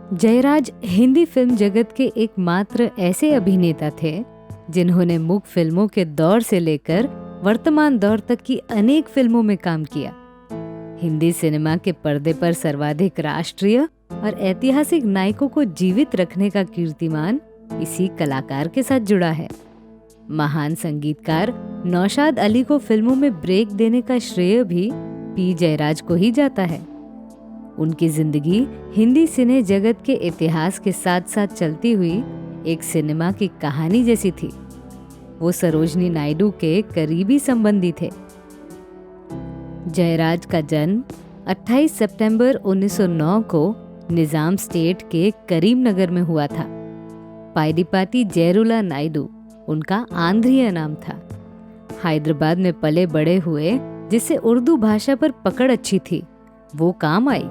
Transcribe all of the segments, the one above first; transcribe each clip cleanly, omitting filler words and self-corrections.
Jayraj Hindi film जगत के एकमात्र ऐसे अभिनेता थे जिन्होंने मुख्य फिल्मों के दौर से लेकर वर्तमान दौर तक की अनेक फिल्मों में काम किया। हिंदी सिनेमा के पर्दे पर सर्वाधिक राष्ट्रीय और ऐतिहासिक नायकों को जीवित रखने का कीर्तिमान इसी कलाकार के साथ जुड़ा है। महान संगीतकार नौशाद अली को फिल्मों में ब्रेक देने का श्रेय भी पी जयराज को ही जाता है। उनकी जिंदगी हिंदी सिने जगत के इतिहास के साथ साथ चलती हुई एक सिनेमा की कहानी जैसी थी। वो सरोजनी नायडू के करीबी संबंधी थे। जयराज का जन्म 28 सितंबर 1909 को निजाम स्टेट के करीमनगर में हुआ था। पाइडीपाटी जयरुला नायडू उनका आंध्रीय नाम था। हैदराबाद में पले बड़े हुए, जिससे उर्दू भाषा पर पकड़ अच्छी थी, वो काम आई।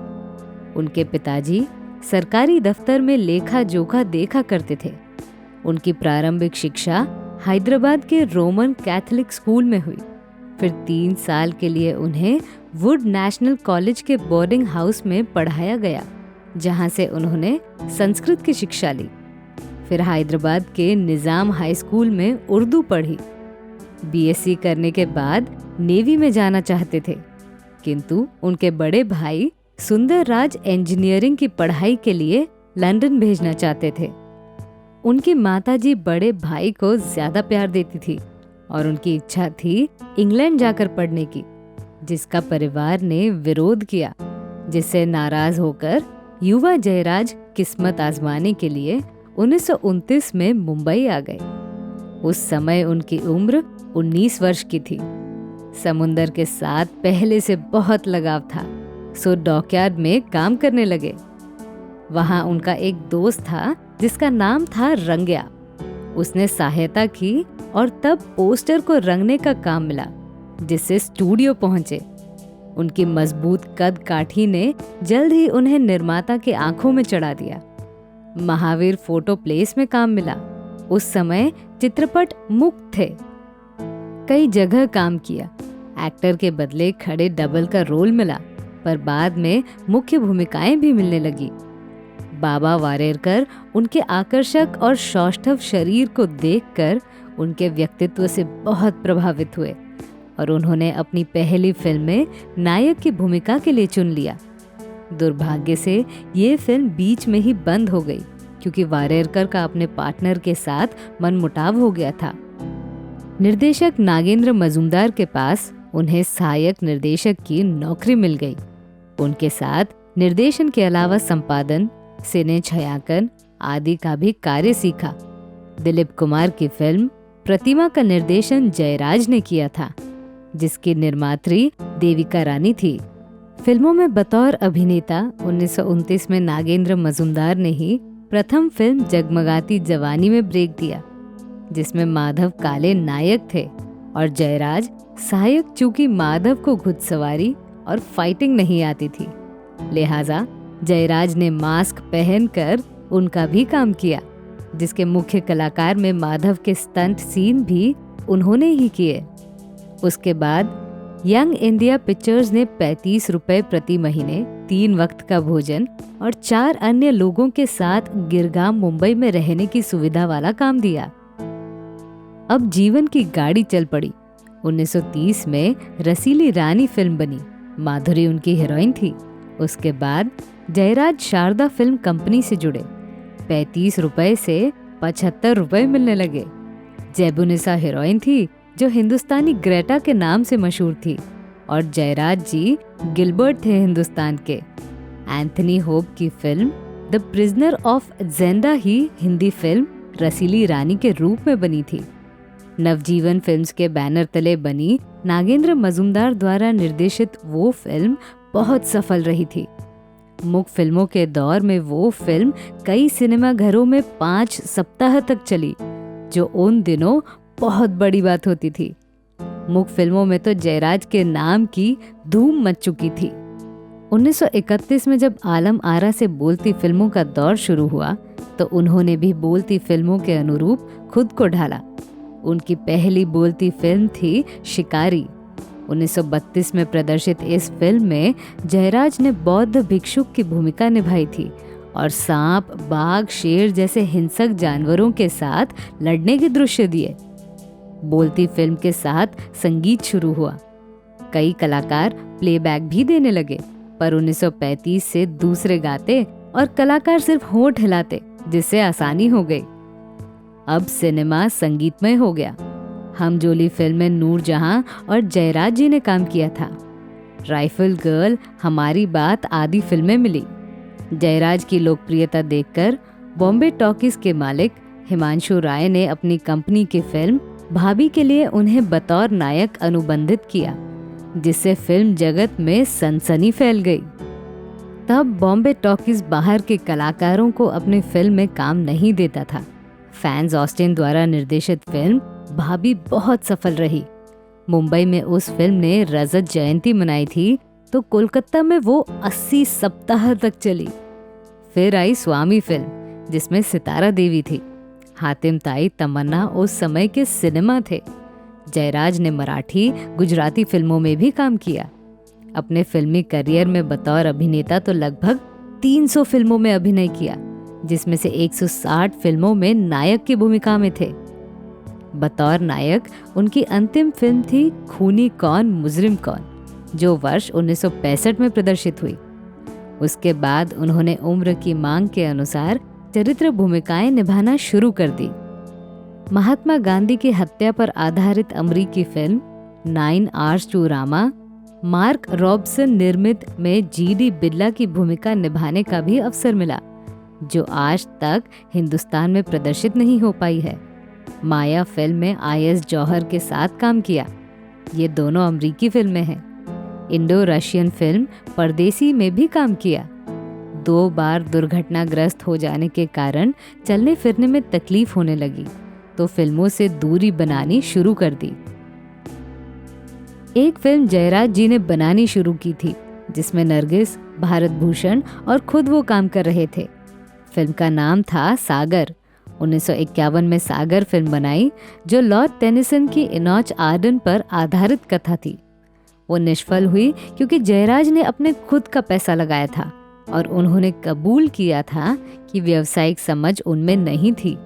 उनके पिताजी सरकारी दफ्तर में लेखा जोखा देखा करते थे। उनकी प्रारंभिक शिक्षा हैदराबाद के रोमन कैथोलिक स्कूल में हुई। फिर 3 साल के लिए उन्हें वुड नेशनल कॉलेज के बोर्डिंग हाउस में पढ़ाया गया, जहां से उन्होंने संस्कृत की शिक्षा ली। फिर हैदराबाद के निजाम हाई स्कूल में उर्दू पढ़ी। बीएससी करने के बाद नेवी में जाना चाहते थे, किंतु उनके बड़े भाई सुंदर राज इंजीनियरिंग की पढ़ाई के लिए लंदन भेजना चाहते थे। उनकी माताजी बड़े भाई को ज्यादा प्यार देती थी और उनकी इच्छा थी इंग्लैंड जाकर पढ़ने की, जिसका परिवार ने विरोध किया, जिससे नाराज होकर युवा जयराज किस्मत आजमाने के लिए 1929 में मुंबई आ गए। उस समय उनकी उम्र 19 वर्ष की थी। समुंदर के साथ पहले से बहुत लगाव था, सो डॉकयार्ड में काम करने लगे। वहां उनका एक दोस्त था जिसका नाम था रंग्या। उसने सहायता की और तब पोस्टर को रंगने का काम मिला, जिससे स्टूडियो पहुंचे। उनकी मजबूत कद काठी ने जल्द ही उन्हें निर्माता के आंखों में चढ़ा दिया। महावीर फोटो प्लेस में काम मिला। उस समय चित्रपट मुक्त थे। कई जगह काम किया। एक्टर के बदले खड़े डबल का रोल मिला, पर बाद में मुख्य भूमिकाएं भी मिलने लगी। बाबा वारेरकर उनके आकर्षक और सौष्ठव शरीर को देखकर उनके व्यक्तित्व से बहुत प्रभावित हुए और उन्होंने अपनी पहली फिल्म में नायक की भूमिका के लिए चुन लिया। दुर्भाग्य से ये फिल्म बीच में ही बंद हो गई, क्योंकि वारेरकर का अपने पार्टनर के साथ मनमुटाव हो गया था। निर्देशक नागेंद्र मजूमदार के पास उन्हें सहायक निर्देशक की नौकरी मिल गई। उनके साथ निर्देशन के अलावा संपादन, सिने छायांकन आदि का भी कार्य सीखा। दिलीप कुमार की फिल्म प्रतिमा का निर्देशन जयराज ने किया था, जिसकी निर्मात्री देविका रानी थी। फिल्मों में बतौर अभिनेता 1929 में नागेंद्र मजूमदार ने ही प्रथम फिल्म जगमगाती जवानी में ब्रेक दिया, जिसमें माधव काले नायक थे और जयराज सहायक। चूंकि माधव को घुड़सवारी और फाइटिंग नहीं आती थी, लिहाजा जयराज ने मास्क पहनकर उनका भी काम किया, जिसके मुख्य कलाकार में माधव के स्टंट सीन भी उन्होंने ही किए। उसके बाद यंग इंडिया पिक्चर्स ने 35 रुपए प्रति महीने, 3 वक्त का भोजन और 4 अन्य लोगों के साथ गिरगाम मुंबई में रहने की सुविधा वाला काम दिया। अब जीवन की गाड़ी चल पड़ी। 1930 में रसीली रानी फिल्म बनी। माधुरी उनकी हीरोइन थी। उसके बाद जयराज शारदा फिल्म कंपनी से जुड़े। 35 रुपए से 75 रुपए मिलने लगे। जेबुनिसा हीरोइन थी, जो हिंदुस्तानी ग्रेटा के नाम से मशहूर थी, और जयराज जी गिलबर्ट थे हिंदुस्तान के। एंथनी होप की film the prisoner of Zenda ही हिंदी फिल्म रसीली रानी के रूप में बनी थी। नवजीवन फिल्म्स के बैनर तले बनी नागेंद्र मजूमदार द्वारा निर्देशित वो फिल्म बहुत सफल रही थी। मुख्य फिल्मों के दौर में वो फिल्म कई सिनेमा घरों में 5 सप्ताह तक चली, जो उन दिनों बहुत बड़ी बात होती थी। मुख्य फिल्मों में तो जयराज के नाम की धूम मच चुकी थी। 1931 में जब आलम आरा से बोलती फिल्मों का दौर शुरू हुआ, तो उन्होंने भी बोलती फिल्मों के अनुरूप खुद को ढाला। उनकी पहली बोलती फिल्म थी शिकारी। 1932 में प्रदर्शित इस फिल्म में जयराज ने बौद्ध भिक्षुक की भूमिका निभाई थी और सांप, बाघ, शेर जैसे हिंसक जानवरों के साथ लड़ने के दृश्य दिए। बोलती फिल्म के साथ संगीत शुरू हुआ। कई कलाकार प्लेबैक भी देने लगे, पर 1935 से दूसरे गाते और कलाकार सिर्फ होंठ हिलाते, जिससे आसानी हो गई। अब सिनेमा संगीतमय हो गया। हम जोली फिल्म में नूरजहां और जयराज जी ने काम किया था। राइफल गर्ल, हमारी बात आदि फिल्में मिली। जयराज की लोकप्रियता देखकर बॉम्बे टॉकीज के मालिक हिमांशु राय ने अपनी कंपनी की फिल्म भाभी के लिए उन्हें बतौर नायक अनुबंधित किया, जिससे फिल्म जगत में सनसनी फैल गई। तब बॉम्बे टॉकीज बाहर के कलाकारों को अपनी फिल्म में काम नहीं देता था। फैंस ऑस्टिन द्वारा निर्देशित फिल्म भाभी बहुत सफल रही। मुंबई में उस फिल्म ने रजत जयंती मनाई थी, तो कोलकाता में वो 80 सप्ताह तक चली। फिर आई स्वामी फिल्म, जिसमें सितारा देवी थी। हातिम ताई, तमन्ना उस समय के सिनेमा थे। जयराज ने मराठी, गुजराती फिल्मों में भी काम किया। अपने फिल्मी करियर में बतौर अभिनेता तो लगभग 300 फिल्मों में अभिनय किया, जिसमें से 160 फिल्मों में नायक की भूमिका में थे। बतौर नायक उनकी अंतिम फिल्म थी खूनी कौन मुजरिम कौन, जो वर्ष 1965 में प्रदर्शित हुई। उसके बाद उन्होंने उम्र की मांग के अनुसार चरित्र भूमिकाएं निभाना शुरू कर दी। महात्मा गांधी की हत्या पर आधारित अमरीकी film 9 Hours to Rama, mark Robson निर्मित में जीडी बिरला की भूमिका निभाने का भी अवसर मिला, जो आज तक हिंदुस्तान में प्रदर्शित नहीं हो पाई है। माया फिल्म में IS जौहर के साथ काम किया। ये दोनों अमरीकी फिल्में हैं। इंडो रशियन फिल्म परदेसी में भी काम किया। 2 बार दुर्घटनाग्रस्त हो जाने के कारण चलने फिरने में तकलीफ होने लगी, तो फिल्मों से दूरी बनानी शुरू कर दी। एक फिल्म जयराज जी ने बनानी शुरू की थी, जिसमें नरगिस, भारत भूषण और खुद वो काम कर रहे थे। फिल्म का नाम था सागर। 1951 में सागर फिल्म बनाई, जो लॉर्ड टेनिसन की इनॉच आर्डन पर आधारित कथा थी। वो निष्फल हुई क्योंकि जयराज ने अपने खुद का पैसा लगाया था और उन्होंने कबूल किया था कि व्यावसायिक समझ उनमें नहीं थी।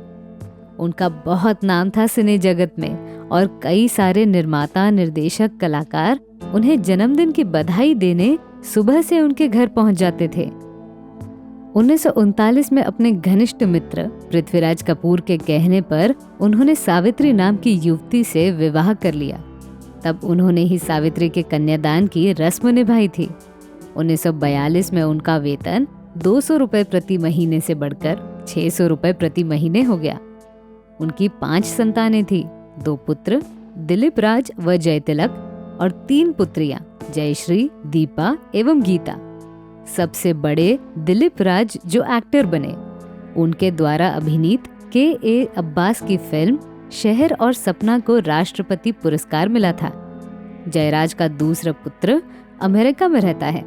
उनका बहुत नाम था सिने जगत में और कई सारे निर्माता, निर्देशक, कलाकार उन्हें जन्मदिन की बधाई देने सुबह से उनके घर पहुंच जाते थे। 1939 में अपने घनिष्ठ मित्र पृथ्वीराज कपूर के कहने पर उन्होंने सावित्री नाम की युवती से विवाह कर लिया। तब उन्होंने ही सावित्री के कन्यादान की रस्म निभाई थी। 1942 में उनका वेतन 200 रुपए प्रति महीने से बढ़कर 600 रुपए प्रति महीने हो गया। उनकी 5 संतानें थी, 2 पुत्र दिलीप राज व जयतिलक और 3 पुत्रियां जयश्री, दीपा एवं गीता। सबसे बड़े दिलीप राज जो एक्टर बने, उनके द्वारा अभिनीत KA अब्बास की फिल्म शहर और सपना को राष्ट्रपति पुरस्कार मिला था। जयराज का दूसरा पुत्र अमेरिका में रहता है।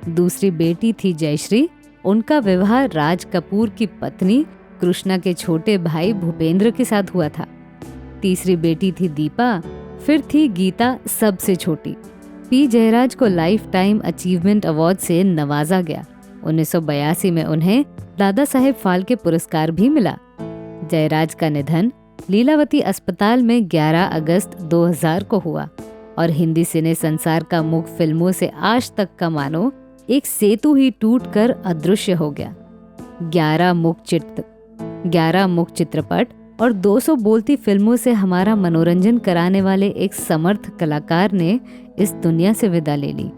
दूसरी बेटी थी जयश्री। उनका विवाह राज कपूर की पत्नी कृष्णा के छोटे भाई भूपेंद्र के साथ हुआ था। तीसरी बेटी थी दीपा, फिर थी गीता, सबसे छोटी। पी जयराज को लाइफ टाइम अचीवमेंट अवार्ड से नवाजा गया। 1982 में उन्हें दादा साहेब फाल्के पुरस्कार भी मिला। जयराज का निधन लीलावती अस्पताल में 11 अगस्त 2000 को हुआ और हिंदी सिने संसार का मुख फिल्मों से आज तक का मानो एक सेतु ही टूटकर अदृश्य हो गया। 11 मुख चित्रपट और 200 बोलती फिल्मों से हमारा मनोरंजन कराने वाले एक समर्थ कलाकार ने इस दुनिया से विदा ले ली।